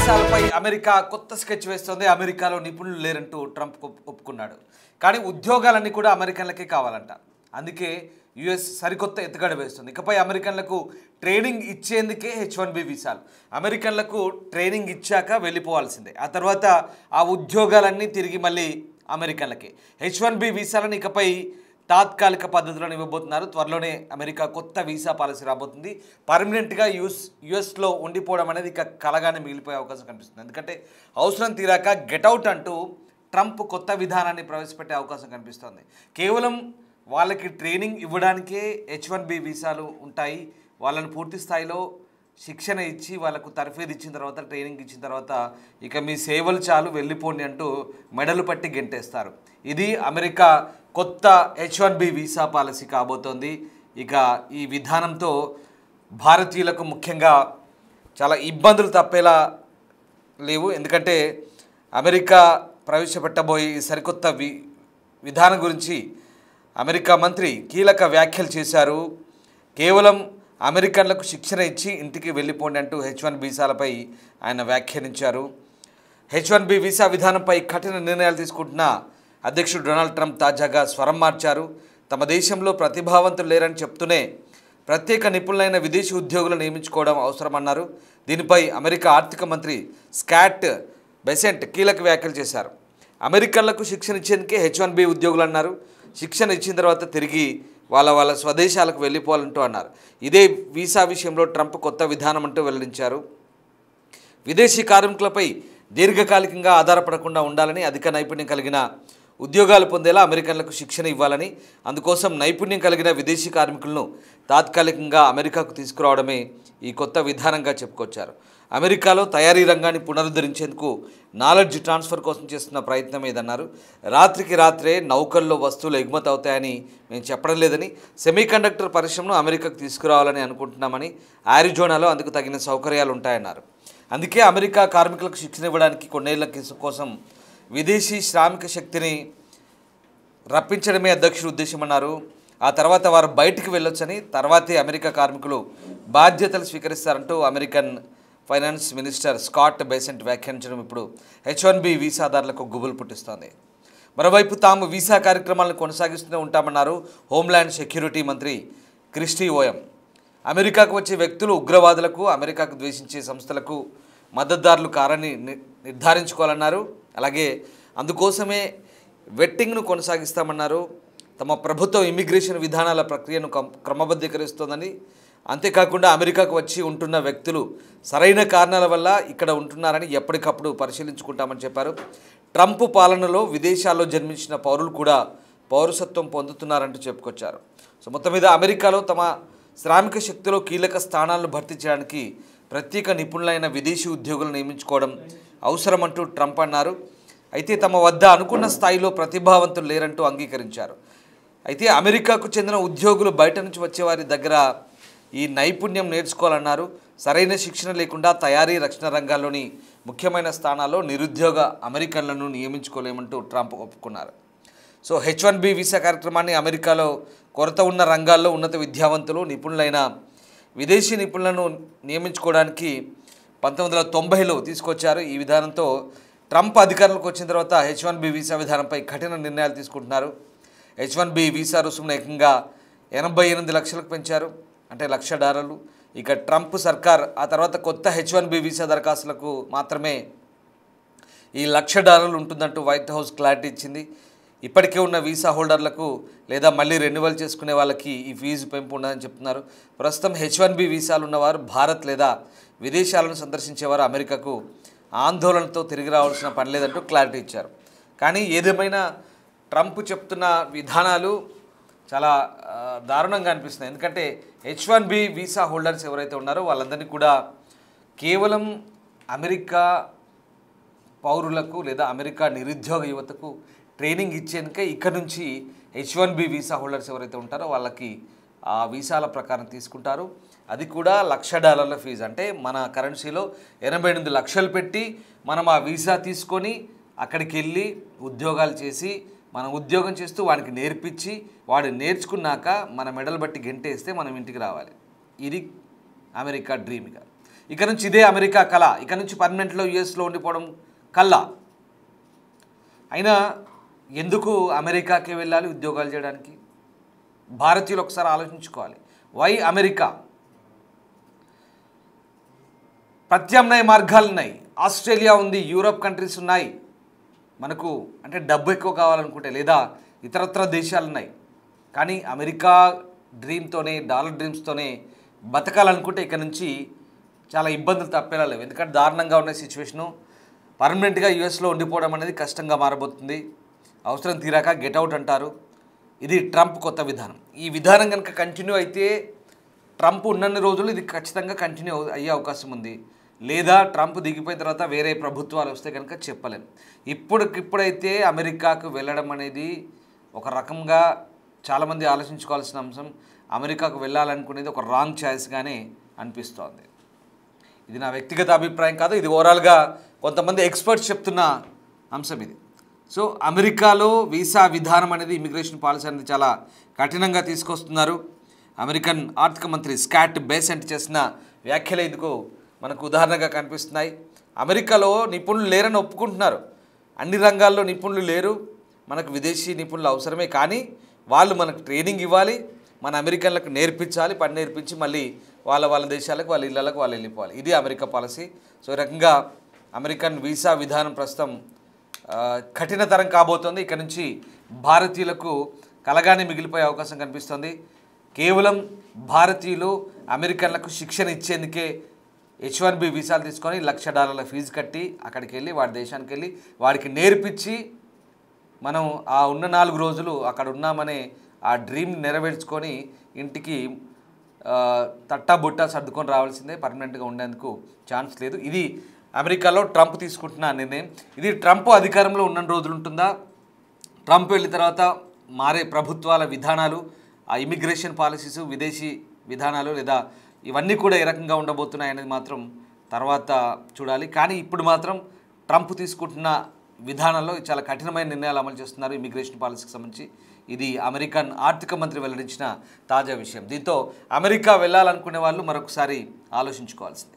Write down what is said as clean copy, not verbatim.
వీసాలపై America కొత్త sketch వేస్తోంది. అమెరికాలో నిపుణులు లేరంటూ ట్రంప్ ఒప్పుకున్నాడు. కానీ ఉద్యోగాలన్నీ కూడా అమెరికన్లకే కావాలంట. అందుకే యుఎస్ సరికొత్త ఎత్తుగడ వేస్తుంది. ఇకపై అమెరికన్లకు ట్రైనింగ్ ఇచ్చేందుకే H1B వీసాలు. అమెరికన్లకు ట్రైనింగ్ ఇచ్చాక వెళ్ళిపోవాల్సిందే. ఆ తర్వాత ఆ ఉద్యోగాలన్నీ తిరిగి మళ్ళీ అమెరికన్లకే. H1B వీసాలను ఇకపై తాత్కాలిక పద్ధతులను ఇవ్వబోతున్నారు. త్వరలోనే అమెరికా కొత్త వీసా పాలసీ రాబోతుంది. పర్మనెంట్గా యుఎస్లో ఉండిపోవడం అనేది ఇక కలగానే మిగిలిపోయే అవకాశం కనిపిస్తుంది. ఎందుకంటే అవసరం తీరాక గెట్అవుట్ అంటూ ట్రంప్ కొత్త విధానాన్ని ప్రవేశపెట్టే అవకాశం కనిపిస్తుంది. కేవలం వాళ్ళకి ట్రైనింగ్ ఇవ్వడానికే H1B వీసాలు ఉంటాయి. వాళ్ళని పూర్తి స్థాయిలో శిక్షణ ఇచ్చి వాళ్ళకు తర్ఫీదు ఇచ్చిన తర్వాత ట్రైనింగ్ ఇచ్చిన తర్వాత ఇక మీ సేవలు చాలు వెళ్ళిపోండి అంటూ మెడలు పట్టి గెంటేస్తారు. ఇది అమెరికా కొత్త H1B వీసా పాలసీ కాబోతోంది. ఇక ఈ విధానంతో భారతీయులకు ముఖ్యంగా చాలా ఇబ్బందులు తప్పేలా లేవు. ఎందుకంటే అమెరికా ప్రవేశపెట్టబోయే ఈ సరికొత్త విధానం గురించి అమెరికా మంత్రి కీలక వ్యాఖ్యలు చేశారు. కేవలం అమెరికన్లకు శిక్షణ ఇచ్చి ఇంటికి వెళ్ళిపోండి అంటూ H1B వీసాలపై ఆయన వ్యాఖ్యానించారు. H1B వీసా విధానంపై కఠిన నిర్ణయాలు తీసుకుంటున్న అధ్యక్షుడు డొనాల్డ్ ట్రంప్ తాజాగా స్వరం మార్చారు. తమ దేశంలో ప్రతిభావంతులు లేరని చెప్తూనే ప్రత్యేక నిపుణులైన విదేశీ ఉద్యోగులను నియమించుకోవడం అవసరమన్నారు. దీనిపై అమెరికా ఆర్థిక మంత్రి స్కాట్ బెసెంట్ కీలక వ్యాఖ్యలు చేశారు. అమెరికన్లకు శిక్షణ ఇచ్చేందుకే H1B ఉద్యోగులు అన్నారు. శిక్షణ ఇచ్చిన తర్వాత తిరిగి వాళ్ళ స్వదేశాలకు వెళ్ళిపోవాలంటూ అన్నారు. ఇదే వీసా విషయంలో ట్రంప్ కొత్త విధానం అంటూ వెల్లడించారు. విదేశీ కార్మికులపై దీర్ఘకాలికంగా ఆధారపడకుండా ఉండాలని, అధిక నైపుణ్యం కలిగిన ఉద్యోగాలు పొందేలా అమెరికన్లకు శిక్షణ ఇవ్వాలని, అందుకోసం నైపుణ్యం కలిగిన విదేశీ కార్మికులను తాత్కాలికంగా అమెరికాకు తీసుకురావడమే ఈ కొత్త విధానంగా చెప్పుకొచ్చారు. అమెరికాలో తయారీ రంగాన్ని పునరుద్ధరించేందుకు నాలెడ్జ్ ట్రాన్స్ఫర్ కోసం చేస్తున్న ప్రయత్నం ఏదన్నారు. రాత్రికి రాత్రే నౌకల్లో వస్తువులు ఎగుమతి అవుతాయని మేము చెప్పడం లేదని, సెమీకండక్టర్ పరిశ్రమను అమెరికాకు తీసుకురావాలని అనుకుంటున్నామని, ఆరిజోనాలో అందుకు తగిన సౌకర్యాలు ఉంటాయన్నారు. అందుకే అమెరికా కార్మికులకు శిక్షణ ఇవ్వడానికి కొన్నేళ్ల కోసం విదేశీ శ్రామిక శక్తిని రప్పించడమే అధ్యక్షుడి ఉద్దేశమన్నారు. ఆ తర్వాత వారు బయటికి వెళ్ళొచ్చని, తర్వాతే అమెరికా కార్మికులు బాధ్యతలు స్వీకరిస్తారంటూ American finance minister Scott Bessent వ్యాఖ్యానించడం ఇప్పుడు H1B వీసాదారులకు గుబులు పుట్టిస్తోంది. మరోవైపు తాము వీసా కార్యక్రమాలను కొనసాగిస్తూనే ఉంటామన్నారు హోంల్యాండ్ సెక్యూరిటీ మంత్రి క్రిస్టీ ఓయం. అమెరికాకు వచ్చే వ్యక్తులు ఉగ్రవాదులకు, అమెరికాకు ద్వేషించే సంస్థలకు మద్దతుదారులు కారని నిర్ధారించుకోవాలన్నారు. అలాగే అందుకోసమే వెట్టింగ్ను కొనసాగిస్తామన్నారు. తమ ప్రభుత్వం ఇమిగ్రేషన్ విధానాల ప్రక్రియను క్రమబద్ధీకరిస్తోందని, అంతేకాకుండా అమెరికాకు వచ్చి ఉంటున్న వ్యక్తులు సరైన కారణాల వల్ల ఇక్కడ ఉంటున్నారని ఎప్పటికప్పుడు పరిశీలించుకుంటామని చెప్పారు. ట్రంప్ పాలనలో విదేశాల్లో జన్మించిన పౌరులు కూడా పౌరసత్వం పొందుతున్నారంటూ చెప్పుకొచ్చారు. సో మొత్తం మీద అమెరికాలో తమ శ్రామిక శక్తిలో కీలక స్థానాలను భర్తీ చేయడానికి ప్రత్యేక నిపుణులైన విదేశీ ఉద్యోగులను నియమించుకోవడం అవసరమంటూ ట్రంప్ అన్నారు. అయితే తమ వద్ద అనుకున్న స్థాయిలో ప్రతిభావంతులు లేరంటూ అంగీకరించారు. అయితే అమెరికాకు చెందిన ఉద్యోగులు బయట నుంచి వచ్చేవారి దగ్గర ఈ నైపుణ్యం నేర్చుకోవాలన్నారు. సరైన శిక్షణ లేకుండా తయారీ, రక్షణ రంగాల్లోని ముఖ్యమైన స్థానాల్లో నిరుద్యోగ అమెరికన్లను నియమించుకోలేమంటూ ట్రంప్ ఒప్పుకున్నారు. సో H1B వీసా కార్యక్రమాన్ని అమెరికాలో కొరత ఉన్న రంగాల్లో ఉన్నత విద్యావంతులు, నిపుణులైన విదేశీ నిపుణులను నియమించుకోవడానికి 1990లో తీసుకొచ్చారు. ఈ విధానంతో ట్రంప్ అధికారంలోకి వచ్చిన తర్వాత H1B వీసా విధానంపై కఠిన నిర్ణయాలు తీసుకుంటున్నారు. H1B వీసా రుసుమును ఏకంగా 88 లక్షలకు పెంచారు, అంటే $1,00,000. ఇక ట్రంప్ సర్కార్ ఆ తర్వాత కొత్త H1B వీసా దరఖాస్తులకు మాత్రమే ఈ $1,00,000 ఉంటుందంటూ వైట్ హౌస్ క్లారిటీ ఇచ్చింది. ఇప్పటికే ఉన్న వీసా హోల్డర్లకు లేదా మళ్ళీ రెన్యువల్ చేసుకునే వాళ్ళకి ఈ ఫీజు పెంపు ఉండదని చెప్తున్నారు. ప్రస్తుతం H1B వీసాలు ఉన్నవారు భారత్ లేదా విదేశాలను సందర్శించేవారు అమెరికాకు ఆందోళనతో తిరిగి రావాల్సిన పని లేదంటూ క్లారిటీ ఇచ్చారు. కానీ ఏదేమైనా ట్రంప్ చెప్తున్న విధానాలు చాలా దారుణంగా అనిపిస్తున్నాయి. ఎందుకంటే H1B వీసా హోల్డర్స్ ఎవరైతే ఉన్నారో వాళ్ళందరినీ కూడా కేవలం అమెరికా పౌరులకు లేదా అమెరికా నిరుద్యోగ యువతకు ట్రైనింగ్ ఇచ్చేందుకే ఇక్కడ నుంచి H1B వీసా హోల్డర్స్ ఎవరైతే ఉంటారో వాళ్ళకి ఆ వీసాల ప్రకారం తీసుకుంటారు. అది కూడా $1,00,000 ఫీజు, అంటే మన కరెన్సీలో 88 లక్షలు పెట్టి మనం ఆ వీసా తీసుకొని అక్కడికి వెళ్ళి ఉద్యోగాలు చేసి మనం ఉద్యోగం చేస్తూ వాడికి నేర్పించి వాడు నేర్చుకున్నాక మన మెడల్ బట్టి గెంటేస్తే మనం ఇంటికి రావాలి. ఇది అమెరికా డ్రీమ్. ఇక నుంచి ఇదే అమెరికా కళ, ఇక నుంచి పర్మనెంట్లో యుఎస్లో ఉండిపోవడం కళ్ళ. అయినా ఎందుకు అమెరికాకి వెళ్ళాలి ఉద్యోగాలు చేయడానికి? భారతీయులు ఒకసారి ఆలోచించుకోవాలి. Why America? ప్రత్యామ్నాయ మార్గాలు ఉన్నాయి. ఆస్ట్రేలియా ఉంది, యూరోప్ కంట్రీస్ ఉన్నాయి. మనకు అంటే డబ్బు ఎక్కువ కావాలనుకుంటే లేదా ఇతరత్ర దేశాలు ఉన్నాయి. కానీ అమెరికా డ్రీమ్తోనే, డాలర్ డ్రీమ్స్తోనే బతకాలనుకుంటే ఇక నుంచి చాలా ఇబ్బందులు తప్పేలా లేవు. ఎందుకంటే దారుణంగా ఉన్న సిచ్యువేషను. పర్మనెంట్గా యుఎస్లో ఉండిపోవడం అనేది కష్టంగా మారబోతుంది. అవసరం తీరాక గెట్అవుట్ అంటారు. ఇది ట్రంప్ కొత్త విధానం. ఈ విధానం కనుక కంటిన్యూ అయితే ట్రంప్ ఉన్నన్ని రోజులు ఇది ఖచ్చితంగా కంటిన్యూ అయ్యే అవకాశం ఉంది. లేదా ట్రంప్ దిగిపోయిన తర్వాత వేరే ప్రభుత్వాలు వస్తే కనుక చెప్పలేం. ఇప్పుడైతే అమెరికాకు వెళ్ళడం అనేది ఒక రకంగా చాలామంది ఆలోచించుకోవాల్సిన అంశం. అమెరికాకు వెళ్ళాలనుకునేది ఒక రాంగ్ చాయిస్గానే అనిపిస్తోంది. ఇది నా వ్యక్తిగత అభిప్రాయం కాదు, ఇది ఓవరాల్గా కొంతమంది ఎక్స్పర్ట్స్ చెప్తున్న అంశం ఇది. సో అమెరికాలో వీసా విధానం అనేది, ఇమిగ్రేషన్ పాలసీ అనేది చాలా కఠినంగా తీసుకొస్తున్నారు. అమెరికన్ ఆర్థిక మంత్రి స్కాట్ బేసెంట్ చేసిన వ్యాఖ్యలు ఇందుకు మనకు ఉదాహరణగా కనిపిస్తున్నాయి. అమెరికాలో నిపుణులు లేరని ఒప్పుకుంటున్నారు. అన్ని రంగాల్లో నిపుణులు లేరు, మనకు విదేశీ నిపుణులు అవసరమే. కానీ వాళ్ళు మనకు ట్రైనింగ్ ఇవ్వాలి, మన అమెరికన్లకు నేర్పించాలి, పని నేర్పించి మళ్ళీ వాళ్ళ దేశాలకు, వాళ్ళ ఇళ్ళకు వాళ్ళు వెళ్ళిపోవాలి. ఇది అమెరికా పాలసీ. సో ఈ రకంగా అమెరికన్ వీసా విధానం ప్రస్తుతం కఠినతరం కాబోతోంది. ఇక్కడ నుంచి భారతీయులకు కలగానే మిగిలిపోయే అవకాశం కనిపిస్తుంది. కేవలం భారతీయులు అమెరికన్లకు శిక్షణ ఇచ్చేందుకే H1B వీసాలు తీసుకొని $1,00,000 ఫీజు కట్టి అక్కడికి వెళ్ళి వాడి దేశానికి వెళ్ళి వాడికి నేర్పించి మనం ఆ ఉన్న 4 రోజులు అక్కడ ఉన్నామనే ఆ డ్రీమ్ నెరవేర్చుకొని ఇంటికి తట్టాబుట్టా సర్దుకొని రావాల్సిందే. పర్మనెంట్గా ఉండేందుకు ఛాన్స్ లేదు. ఇది అమెరికాలో ట్రంప్ తీసుకుంటున్న నిర్ణయం. ఇది ట్రంప్ అధికారంలో ఉన్న రోజులు ఉంటుందా? ట్రంప్ వెళ్ళిన తర్వాత మారే ప్రభుత్వాల విధానాలు, ఆ ఇమిగ్రేషన్ పాలసీస్, విదేశీ విధానాలు లేదా ఇవన్నీ కూడా ఏ రకంగా ఉండబోతున్నాయి అనేది మాత్రం తర్వాత చూడాలి. కానీ ఇప్పుడు మాత్రం ట్రంప్ తీసుకుంటున్న విధానంలో చాలా కఠినమైన నిర్ణయాలు అమలు చేస్తున్నారు ఇమిగ్రేషన్ పాలసీకి సంబంధించి. ఇది అమెరికన్ ఆర్థిక మంత్రి వెల్లడించిన తాజా విషయం. దీంతో అమెరికా వెళ్ళాలనుకునే వాళ్ళు మరొకసారి ఆలోచించుకోవాల్సిందే.